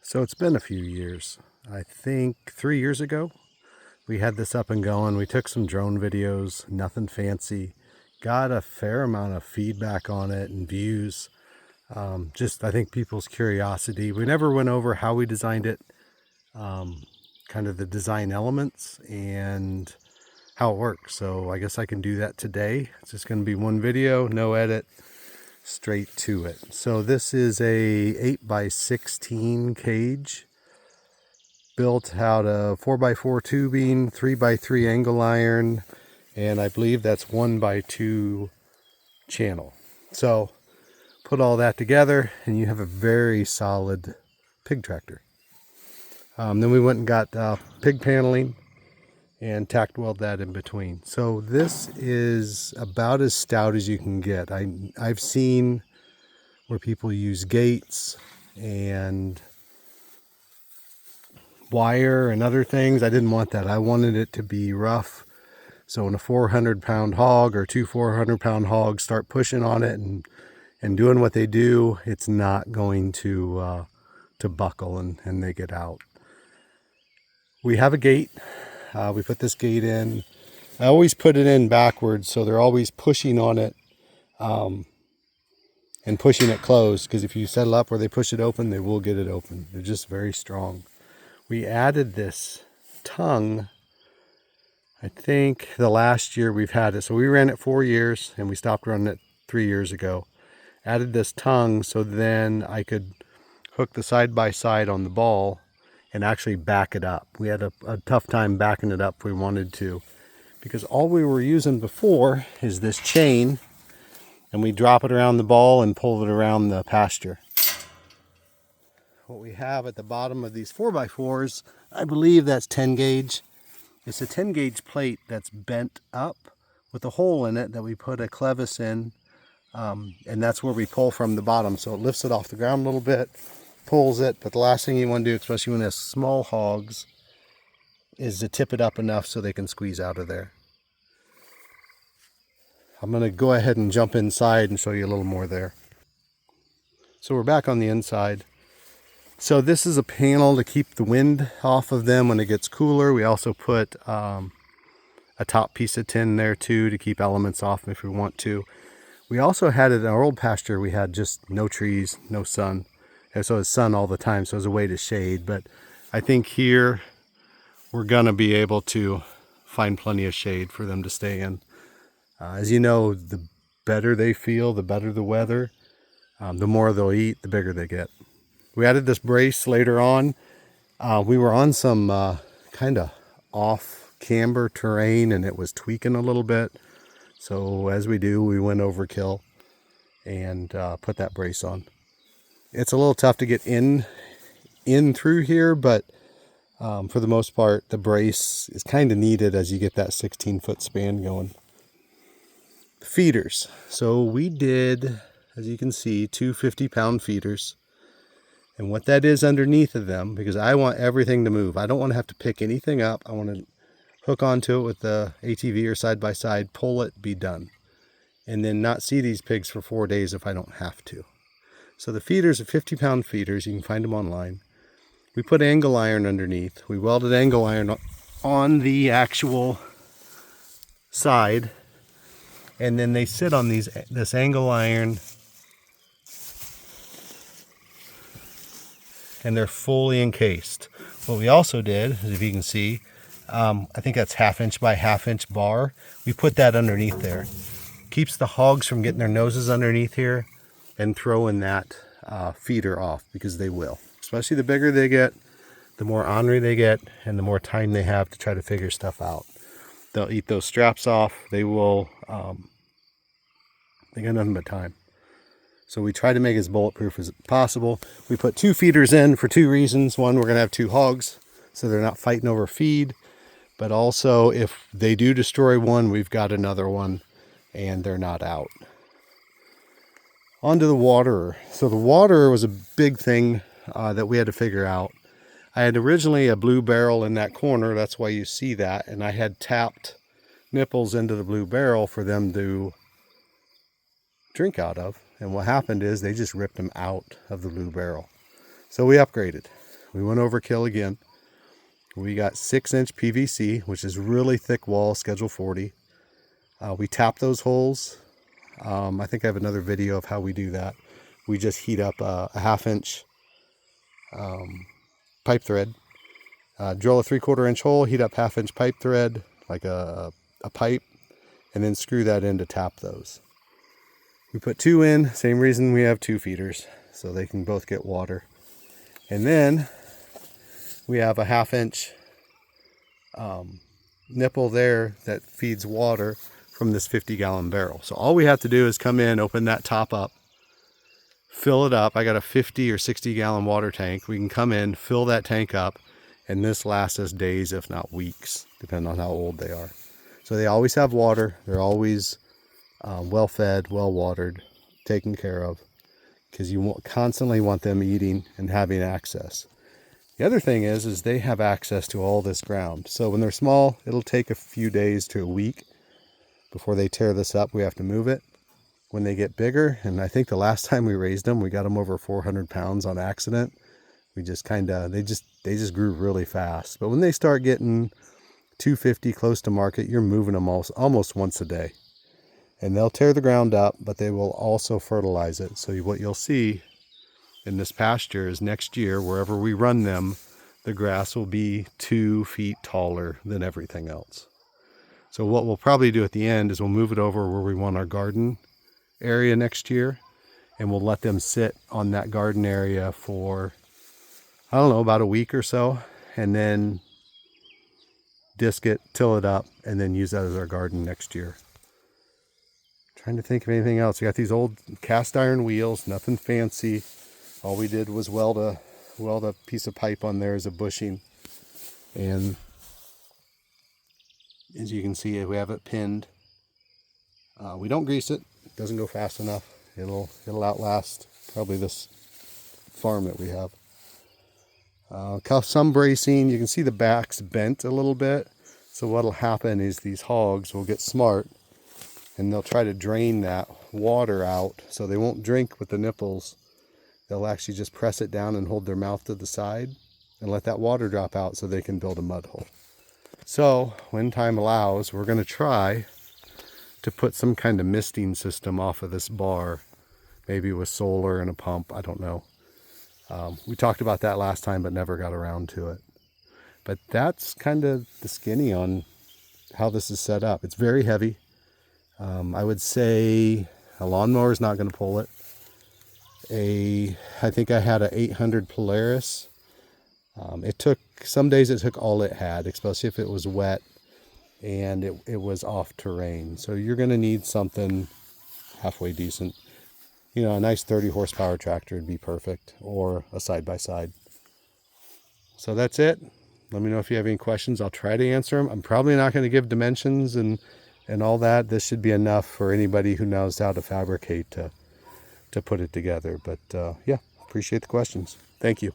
So it's been a few years. I think 3 years ago, we had this up and going. We took some drone videos, nothing fancy. Got a fair amount of feedback on it and views. Just, I think, people's curiosity. We never went over how we designed it, kind of the design elements and how it works. So I guess I can do that today. It's just going to be one video, no edit, straight to it. So this is a 8x16 cage built out of 4x4 tubing, 3x3 angle iron, and I believe that's 1x2 channel. So put all that together and you have a very solid pig tractor. Then we went and got pig paneling and tack weld that in between. So this is about as stout as you can get. I've seen where people use gates and wire and other things. I didn't want that. I wanted it to be rough. So when a 400-pound hog or two 400-pound hogs start pushing on it and doing what they do, it's not going to buckle and they get out. We have a gate. We put this gate in. I always put it in backwards, so they're always pushing on it and pushing it closed, because if you settle up where they push it open, they will get it open. They're just very strong. We added this tongue, I think the last year we've had it. So we ran it 4 years and we stopped running it 3 years ago. Added this tongue so then I could hook the side-by-side on the ball and actually back it up. We had a tough time backing it up if we wanted to, because all we were using before is this chain, and we drop it around the ball and pull it around the pasture. What we have at the bottom of these 4x4s, I believe that's 10 gauge. It's a 10 gauge plate that's bent up with a hole in it that we put a clevis in, and that's where we pull from the bottom. So it lifts it off the ground a little bit, pulls it, but the last thing you want to do, especially when it's small hogs, is to tip it up enough so they can squeeze out of there. I'm going to go ahead and jump inside and show you a little more there. So we're back on the inside. So this is a panel to keep the wind off of them when it gets cooler. We also put a top piece of tin there too to keep elements off if we want to. We also had it in our old pasture, we had just no trees, no sun. And so it's sun all the time, so it's a way to shade. But I think here we're going to be able to find plenty of shade for them to stay in. As you know, the better they feel, the better the weather, the more they'll eat, the bigger they get. We added this brace later on. We were on some kind of off camber terrain and it was tweaking a little bit. So as we do, we went overkill and put that brace on. It's a little tough to get in through here, but for the most part, the brace is kind of needed as you get that 16-foot span going. The feeders. So we did, as you can see, two 50-pound feeders. And what that is underneath of them, because I want everything to move. I don't want to have to pick anything up. I want to hook onto it with the ATV or side-by-side, pull it, be done. And then not see these pigs for 4 days if I don't have to. So the feeders are 50-pound feeders. You can find them online. We put angle iron underneath. We welded angle iron on the actual side. And then they sit on this angle iron, and they're fully encased. What we also did, as if you can see, I think that's 1/2 inch by 1/2 inch bar. We put that underneath there. Keeps the hogs from getting their noses underneath here and throwing that feeder off, because they will. Especially the bigger they get, the more ornery they get, and the more time they have to try to figure stuff out. They'll eat those straps off. They will, they got nothing but time. So we try to make it as bulletproof as possible. We put 2 feeders in for 2 reasons. One, we're going to have 2 hogs, so they're not fighting over feed. But also, if they do destroy one, we've got another one, and they're not out. On to the waterer. So the waterer was a big thing that we had to figure out. I had originally a blue barrel in that corner. That's why you see that. And I had tapped nipples into the blue barrel for them to drink out of. And what happened is they just ripped them out of the blue barrel. So we upgraded. We went overkill again. We got 6-inch PVC, which is really thick wall, Schedule 40. We tap those holes. I think I have another video of how we do that. We just heat up a 1/2-inch pipe thread. Drill a 3/4 inch hole, heat up 1/2-inch pipe thread, like a pipe, and then screw that in to tap those. We put 2 in, same reason we have 2 feeders, so they can both get water. And then we have a 1/2-inch nipple there that feeds water from this 50-gallon barrel. So all we have to do is come in, open that top up, fill it up. I got a 50 or 60-gallon water tank. We can come in, fill that tank up, and this lasts us days, if not weeks, depending on how old they are. So they always have water. They're always well fed, well watered, taken care of, because you constantly want them eating and having access. The other thing is they have access to all this ground. So when they're small, it'll take a few days to a week before they tear this up. We have to move it. When they get bigger, and I think the last time we raised them, we got them over 400 pounds on accident. We just they just grew really fast. But when they start getting 250 close to market, you're moving them almost once a day. And they'll tear the ground up, but they will also fertilize it. So what you'll see in this pasture is next year, wherever we run them, the grass will be 2 feet taller than everything else. So what we'll probably do at the end is we'll move it over where we want our garden area next year, and we'll let them sit on that garden area for, I don't know, about a week or so, and then disc it, till it up, and then use that as our garden next year. Trying to think of anything else. We got these old cast iron wheels, nothing fancy. All we did was weld a piece of pipe on there as a bushing, and as you can see, we have it pinned. We don't grease it. It doesn't go fast enough. It'll outlast probably this farm that we have. Some bracing. You can see the back's bent a little bit. So what'll happen is these hogs will get smart, and they'll try to drain that water out. So they won't drink with the nipples. They'll actually just press it down and hold their mouth to the side and let that water drop out so they can build a mud hole. So when time allows, we're going to try to put some kind of misting system off of this bar, maybe with solar and a pump. I don't know. We talked about that last time, but never got around to it. But that's kind of the skinny on how this is set up. It's very heavy. I would say a lawnmower is not going to pull it. I think I had a 800 Polaris. Some days it took all it had, especially if it was wet and it was off terrain. So you're going to need something halfway decent. You know, a nice 30 horsepower tractor would be perfect, or a side-by-side. So that's it. Let me know if you have any questions. I'll try to answer them. I'm probably not going to give dimensions and all that. This should be enough for anybody who knows how to fabricate to put it together. But yeah, appreciate the questions. Thank you.